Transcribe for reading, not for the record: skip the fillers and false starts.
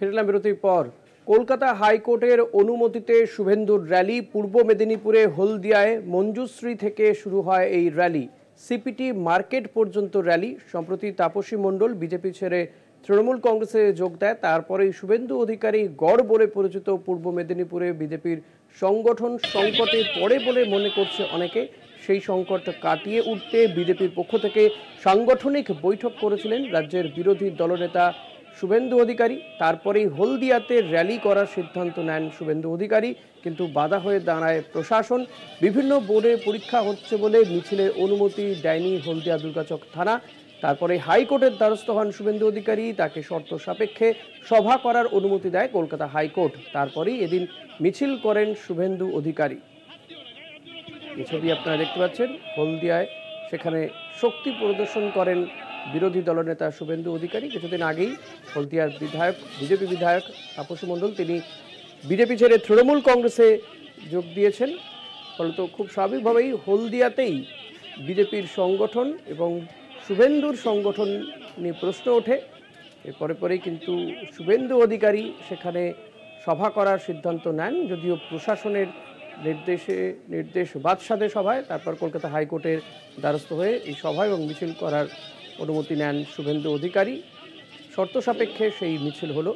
ফিরলাম বিরতির পর। কলকাতা হাইকোর্টের অনুমতিতে শুভেন্দুর র্যালি। পূর্ব মেদিনীপুরে হলদিয়ায় মঞ্জুশ্রী থেকে শুরু হয় এই র্যালি। সিপিটি মার্কেট পর্যন্ত র্যালি। সম্প্রতি তাপসী মণ্ডল বিজেপি ছেড়ে তৃণমূল কংগ্রেসে যোগ দেয়। তারপরেই শুভেন্দু অধিকারী গড় বলে পরিচিত পূর্ব মেদিনীপুরে বিজেপির সংগঠন সংকটে পড়ে বলে মনে করছে অনেকে। সেই সংকট কাটিয়ে উঠতে বিজেপির পক্ষ থেকে সাংগঠনিক বৈঠক করেছিলেন রাজ্যের বিরোধী দলনেতা শুভেন্দু অধিকারী। তারপরেই হলদিয়াতে র্যালি করার সিদ্ধান্ত নেন শুভেন্দু অধিকারী, কিন্তু বাধা হয়ে দাঁড়ায় প্রশাসন। বিভিন্ন বোর্ডে পরীক্ষা হচ্ছে বলে মিছিলের অনুমতি দেয়নি হলদিয়া দুর্গাচক থানা। তারপরে হাইকোর্টের দ্বারস্থ হন শুভেন্দু অধিকারী, তাকে শর্ত সাপেক্ষে সভা করার অনুমতি দেয় কলকাতা হাইকোর্ট। তারপরেই এদিন মিছিল করেন শুভেন্দু অধিকারী। এই ছবি আপনারা দেখতে পাচ্ছেন হলদিয়ায়, সেখানে শক্তি প্রদর্শন করেন বিরোধী দলনেতা শুভেন্দু অধিকারী। কিছুদিন আগেই হলদিয়ার বিজেপি বিধায়ক তাপসী মণ্ডল তিনি বিজেপি ছেড়ে তৃণমূল কংগ্রেসে যোগ দিয়েছেন। ফলত খুব স্বাভাবিকভাবেই হলদিয়াতেই বিজেপির সংগঠন এবং শুভেন্দুর সংগঠন নিয়ে প্রশ্ন ওঠে। এরপরে পরেই কিন্তু শুভেন্দু অধিকারী সেখানে সভা করার সিদ্ধান্ত নেন, যদিও প্রশাসনের নির্দেশ বাদশাদে সভায়। তারপর কলকাতা হাইকোর্টের দ্বারস্থ হয়ে এই সভা এবং মিছিল করার অনুমতি নেন শুভেন্দু অধিকারী। শর্ত সাপেক্ষে সেই মিছিল হলো।